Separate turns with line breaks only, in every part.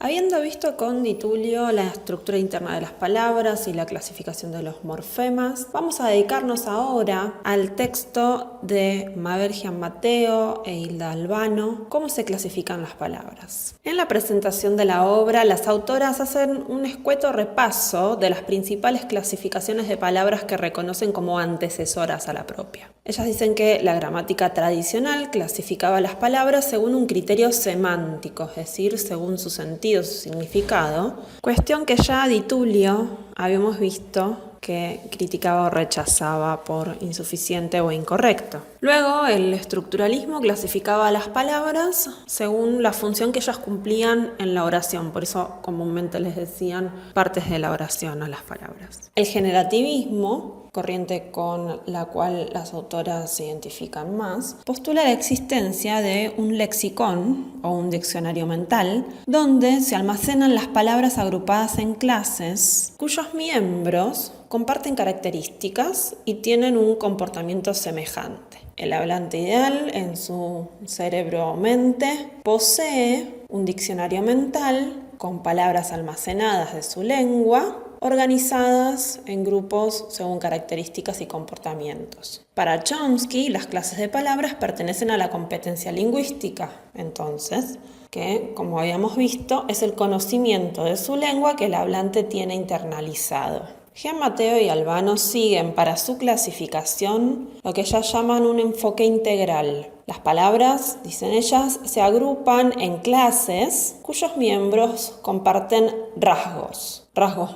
Habiendo visto con Di Tullio la estructura interna de las palabras y la clasificación de los morfemas, vamos a dedicarnos ahora al texto de Mabel Giammatteo e Hilda Albano, cómo se clasifican las palabras. En la presentación de la obra, las autoras hacen un escueto repaso de las principales clasificaciones de palabras que reconocen como antecesoras a la propia. Ellas dicen que la gramática tradicional clasificaba las palabras según un criterio semántico, es decir, según su sentido, su significado, cuestión que ya Di Tullio habíamos visto que criticaba o rechazaba por insuficiente o incorrecto. Luego, el estructuralismo clasificaba las palabras según la función que ellas cumplían en la oración, por eso comúnmente les decían partes de la oración a las palabras. El generativismo, corriente con la cual las autoras se identifican más, postula la existencia de un lexicón o un diccionario mental donde se almacenan las palabras agrupadas en clases cuyos miembros comparten características y tienen un comportamiento semejante. El hablante ideal, en su cerebro o mente, posee un diccionario mental con palabras almacenadas de su lengua, organizadas en grupos según características y comportamientos. Para Chomsky, las clases de palabras pertenecen a la competencia lingüística, entonces, que, como habíamos visto, es el conocimiento de su lengua que el hablante tiene internalizado. Giammatteo y Albano siguen para su clasificación lo que ellas llaman un enfoque integral. Las palabras, dicen ellas, se agrupan en clases cuyos miembros comparten rasgos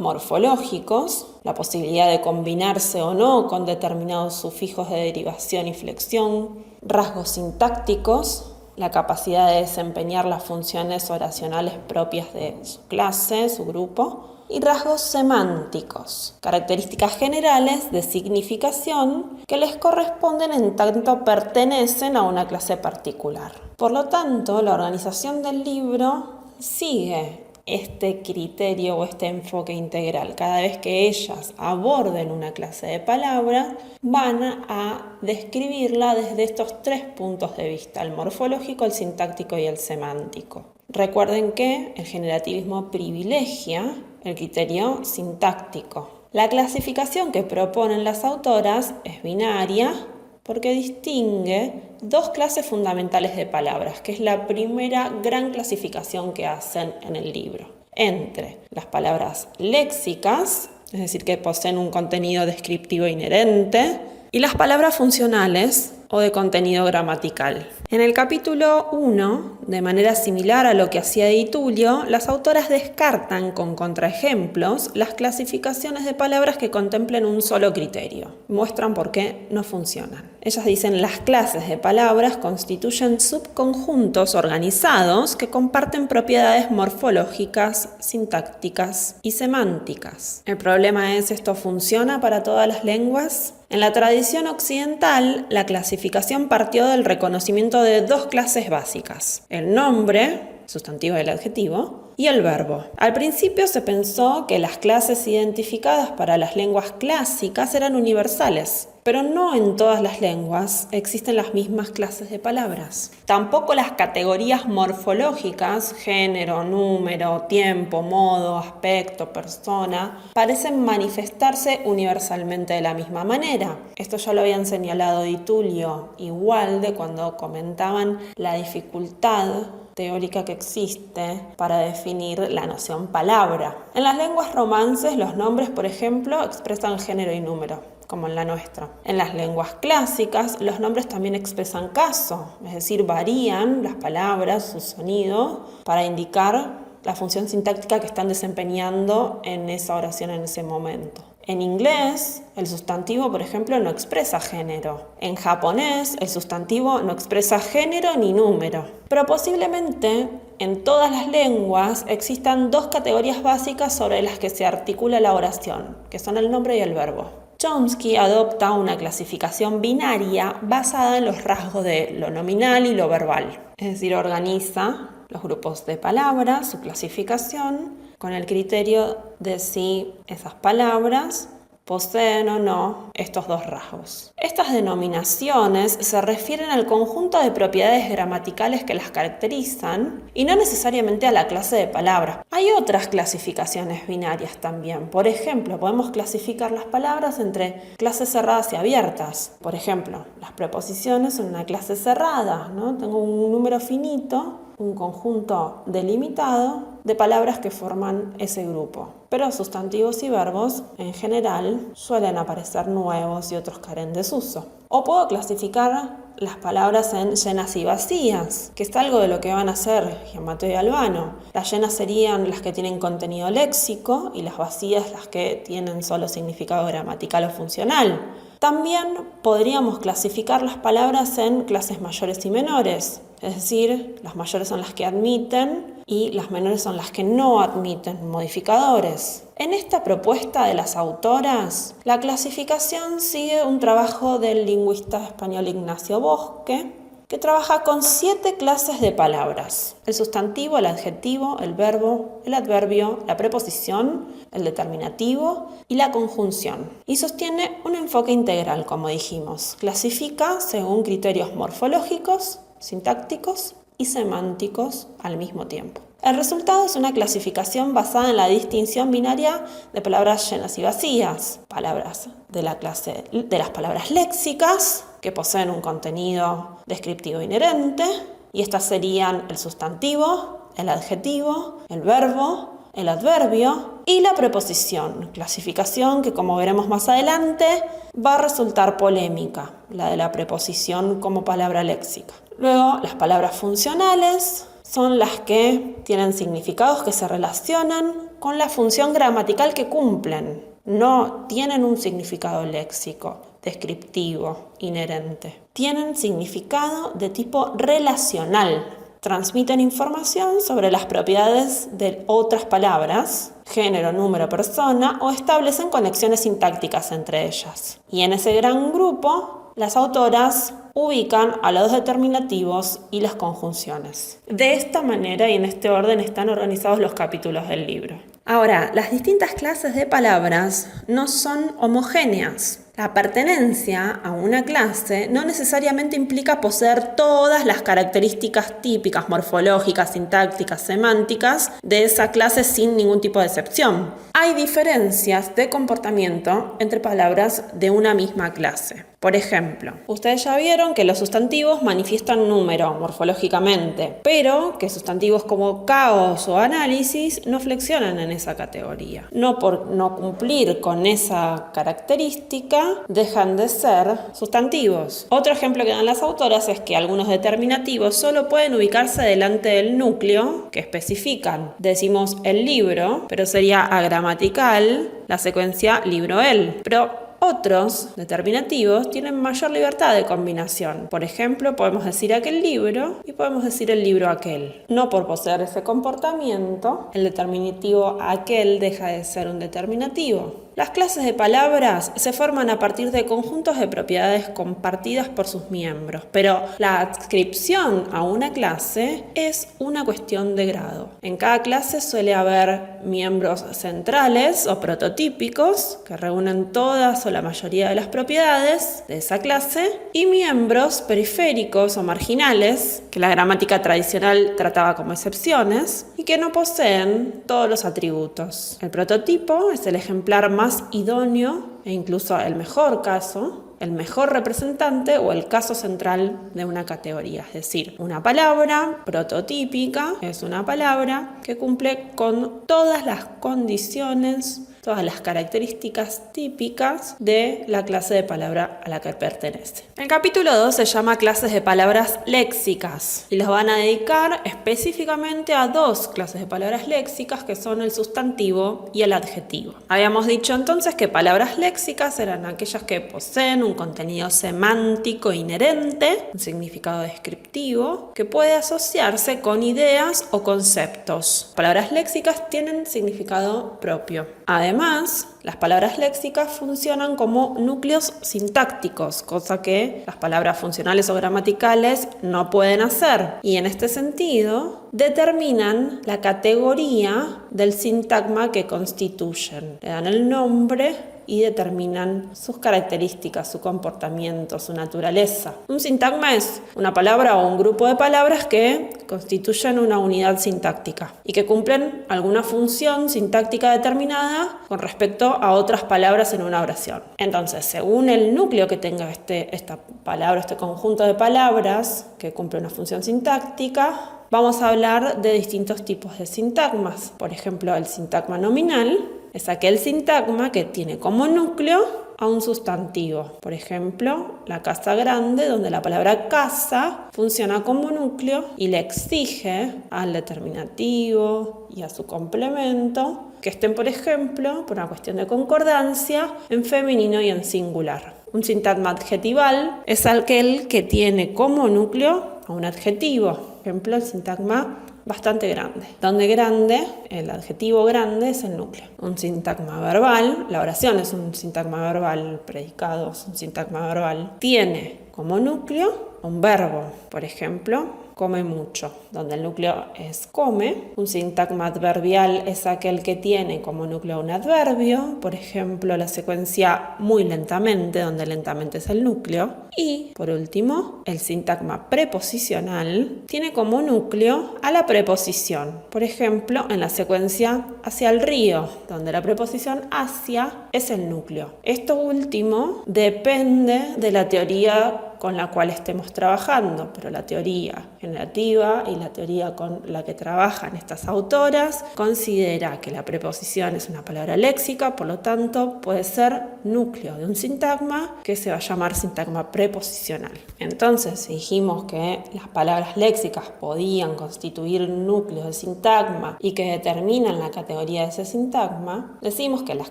morfológicos, la posibilidad de combinarse o no con determinados sufijos de derivación y flexión, rasgos sintácticos, la capacidad de desempeñar las funciones oracionales propias de su clase, su grupo, y rasgos semánticos, características generales de significación que les corresponden en tanto pertenecen a una clase particular. Por lo tanto, la organización del libro sigue este criterio o este enfoque integral. Cada vez que ellas aborden una clase de palabras, van a describirla desde estos tres puntos de vista: el morfológico, el sintáctico y el semántico. Recuerden que el generativismo privilegia el criterio sintáctico. La clasificación que proponen las autoras es binaria porque distingue dos clases fundamentales de palabras, que es la primera gran clasificación que hacen en el libro, entre las palabras léxicas, es decir, que poseen un contenido descriptivo inherente, y las palabras funcionales o de contenido gramatical. En el capítulo 1, de manera similar a lo que hacía Di Tullio, las autoras descartan con contraejemplos las clasificaciones de palabras que contemplen un solo criterio. Muestran por qué no funcionan. Ellas dicen: las clases de palabras constituyen subconjuntos organizados que comparten propiedades morfológicas, sintácticas y semánticas. El problema es: ¿esto funciona para todas las lenguas? En la tradición occidental, la clasificación partió del reconocimiento de dos clases básicas: el nombre, sustantivo y el adjetivo, y el verbo. Al principio se pensó que las clases identificadas para las lenguas clásicas eran universales, pero no en todas las lenguas existen las mismas clases de palabras. Tampoco las categorías morfológicas, género, número, tiempo, modo, aspecto, persona, parecen manifestarse universalmente de la misma manera. Esto ya lo habían señalado Di Tullio y Walde cuando comentaban la dificultad teórica que existe para definir la noción palabra. En las lenguas romances, los nombres, por ejemplo, expresan género y número, como en la nuestra. En las lenguas clásicas, los nombres también expresan caso, es decir, varían las palabras, su sonido, para indicar la función sintáctica que están desempeñando en esa oración en ese momento. En inglés, el sustantivo, por ejemplo, no expresa género. En japonés, el sustantivo no expresa género ni número. Pero posiblemente en todas las lenguas existan dos categorías básicas sobre las que se articula la oración, que son el nombre y el verbo. Chomsky adopta una clasificación binaria basada en los rasgos de lo nominal y lo verbal. Es decir, organiza los grupos de palabras, su clasificación, con el criterio de si esas palabras poseen o no estos dos rasgos. Estas denominaciones se refieren al conjunto de propiedades gramaticales que las caracterizan y no necesariamente a la clase de palabras. Hay otras clasificaciones binarias también. Por ejemplo, podemos clasificar las palabras entre clases cerradas y abiertas. Por ejemplo, las preposiciones son una clase cerrada, ¿no? Tengo un número finito, un conjunto delimitado de palabras que forman ese grupo. Pero sustantivos y verbos, en general, suelen aparecer nuevos y otros caen en desuso. O puedo clasificar las palabras en llenas y vacías, que es algo de lo que van a hacer Giammatteo y Albano. Las llenas serían las que tienen contenido léxico y las vacías las que tienen solo significado gramatical o funcional. También podríamos clasificar las palabras en clases mayores y menores, es decir, las mayores son las que admiten y las menores son las que no admiten modificadores. En esta propuesta de las autoras, la clasificación sigue un trabajo del lingüista español Ignacio Bosque, que trabaja con 7 clases de palabras: el sustantivo, el adjetivo, el verbo, el adverbio, la preposición, el determinativo y la conjunción. Y sostiene un enfoque integral, como dijimos. Clasifica según criterios morfológicos, sintácticos y semánticos al mismo tiempo. El resultado es una clasificación basada en la distinción binaria de palabras llenas y vacías, palabras de la clase de las palabras léxicas, que poseen un contenido descriptivo inherente, y estas serían el sustantivo, el adjetivo, el verbo, el adverbio y la preposición, clasificación que, como veremos más adelante, va a resultar polémica, la de la preposición como palabra léxica. Luego, las palabras funcionales son las que tienen significados que se relacionan con la función gramatical que cumplen. No tienen un significado léxico, descriptivo, inherente. Tienen significado de tipo relacional. Transmiten información sobre las propiedades de otras palabras, género, número, persona, o establecen conexiones sintácticas entre ellas. Y en ese gran grupo, las autoras ubican a los determinativos y las conjunciones. De esta manera y en este orden están organizados los capítulos del libro. Ahora, las distintas clases de palabras no son homogéneas. La pertenencia a una clase no necesariamente implica poseer todas las características típicas, morfológicas, sintácticas, semánticas de esa clase sin ningún tipo de excepción. Hay diferencias de comportamiento entre palabras de una misma clase. Por ejemplo, ustedes ya vieron que los sustantivos manifiestan número morfológicamente, pero que sustantivos como caos o análisis no flexionan en esa categoría. No por no cumplir con esa característica dejan de ser sustantivos. Otro ejemplo que dan las autoras es que algunos determinativos solo pueden ubicarse delante del núcleo que especifican. Decimos el libro, pero sería agramatical la secuencia libro-el. Pero otros determinativos tienen mayor libertad de combinación. Por ejemplo, podemos decir aquel libro y podemos decir el libro aquel. No por poseer ese comportamiento, el determinativo aquel deja de ser un determinativo. Las clases de palabras se forman a partir de conjuntos de propiedades compartidas por sus miembros, pero la adscripción a una clase es una cuestión de grado. En cada clase suele haber miembros centrales o prototípicos que reúnen todas o la mayoría de las propiedades de esa clase y miembros periféricos o marginales que la gramática tradicional trataba como excepciones y que no poseen todos los atributos. El prototipo es el ejemplar más idóneo e incluso el mejor caso, el mejor representante o el caso central de una categoría. Es decir, una palabra prototípica es una palabra que cumple con todas las condiciones, todas las características típicas de la clase de palabra a la que pertenece. El capítulo 2 se llama clases de palabras léxicas y los van a dedicar específicamente a 2 clases de palabras léxicas que son el sustantivo y el adjetivo. Habíamos dicho entonces que palabras léxicas eran aquellas que poseen un contenido semántico inherente, un significado descriptivo, que puede asociarse con ideas o conceptos. Palabras léxicas tienen significado propio. Además, las palabras léxicas funcionan como núcleos sintácticos, cosa que las palabras funcionales o gramaticales no pueden hacer. Y en este sentido, determinan la categoría del sintagma que constituyen. Le dan el nombre y determinan sus características, su comportamiento, su naturaleza. Un sintagma es una palabra o un grupo de palabras que constituyen una unidad sintáctica y que cumplen alguna función sintáctica determinada con respecto a otras palabras en una oración. Entonces, según el núcleo que tenga esta palabra, este conjunto de palabras que cumple una función sintáctica, vamos a hablar de distintos tipos de sintagmas. Por ejemplo, el sintagma nominal es aquel sintagma que tiene como núcleo a un sustantivo. Por ejemplo, la casa grande, donde la palabra casa funciona como núcleo y le exige al determinativo y a su complemento que estén, por ejemplo, por una cuestión de concordancia, en femenino y en singular. Un sintagma adjetival es aquel que tiene como núcleo a un adjetivo. Por ejemplo, el sintagma bastante grande, donde grande, el adjetivo grande es el núcleo. Un sintagma verbal, la oración es un sintagma verbal, el predicado es un sintagma verbal, tiene como núcleo un verbo, por ejemplo, come mucho, donde el núcleo es come. Un sintagma adverbial es aquel que tiene como núcleo un adverbio, por ejemplo, la secuencia muy lentamente, donde lentamente es el núcleo. Y, por último, el sintagma preposicional tiene como núcleo a la preposición, por ejemplo, en la secuencia hacia el río, donde la preposición hacia es el núcleo. Esto último depende de la teoría con la cual estemos trabajando, pero la teoría generativa y la teoría con la que trabajan estas autoras considera que la preposición es una palabra léxica, por lo tanto puede ser núcleo de un sintagma que se va a llamar sintagma preposicional. Entonces, si dijimos que las palabras léxicas podían constituir núcleos de sintagma y que determinan la categoría de ese sintagma, decimos que las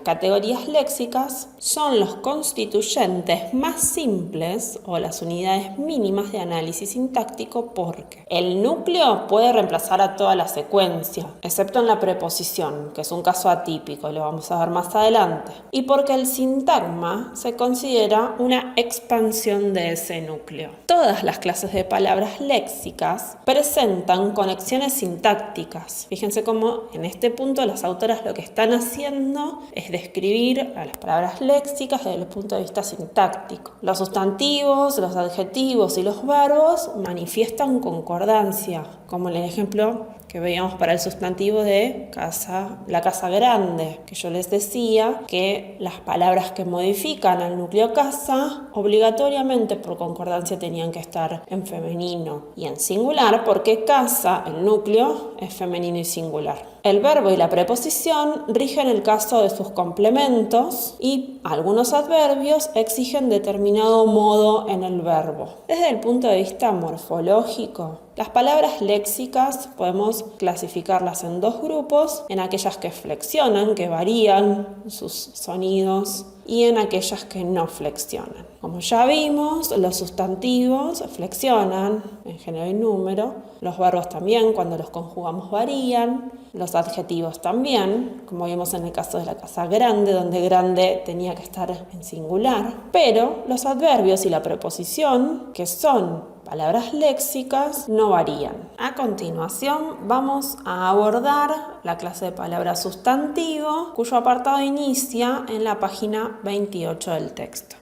categorías léxicas son los constituyentes más simples o las unidades mínimas de análisis sintáctico porque el núcleo puede reemplazar a toda la secuencia, excepto en la preposición, que es un caso atípico, lo vamos a ver más adelante, y porque el sintagma se considera una expansión de ese núcleo. Todas las clases de palabras léxicas presentan conexiones sintácticas. Fíjense cómo en este punto las autoras lo que están haciendo es describir a las palabras léxicas desde el punto de vista sintáctico. Los sustantivos, los adjetivos y los verbos manifiestan concordancia, como en el ejemplo que veíamos para el sustantivo de casa, la casa grande, que yo les decía que las palabras que modifican al núcleo casa obligatoriamente por concordancia tenían que estar en femenino y en singular porque casa, el núcleo, es femenino y singular. El verbo y la preposición rigen el caso de sus complementos y algunos adverbios exigen determinado modo en el verbo. Desde el punto de vista morfológico, las palabras léxicas podemos clasificarlas en dos grupos, en aquellas que flexionan, que varían sus sonidos, y en aquellas que no flexionan. Como ya vimos, los sustantivos flexionan en género y número, los verbos también, cuando los conjugamos varían, los adjetivos también, como vimos en el caso de la casa grande, donde grande tenía que estar en singular, pero los adverbios y la preposición, que son palabras léxicas, no varían. A continuación vamos a abordar la clase de palabra sustantivo, cuyo apartado inicia en la página 28 del texto.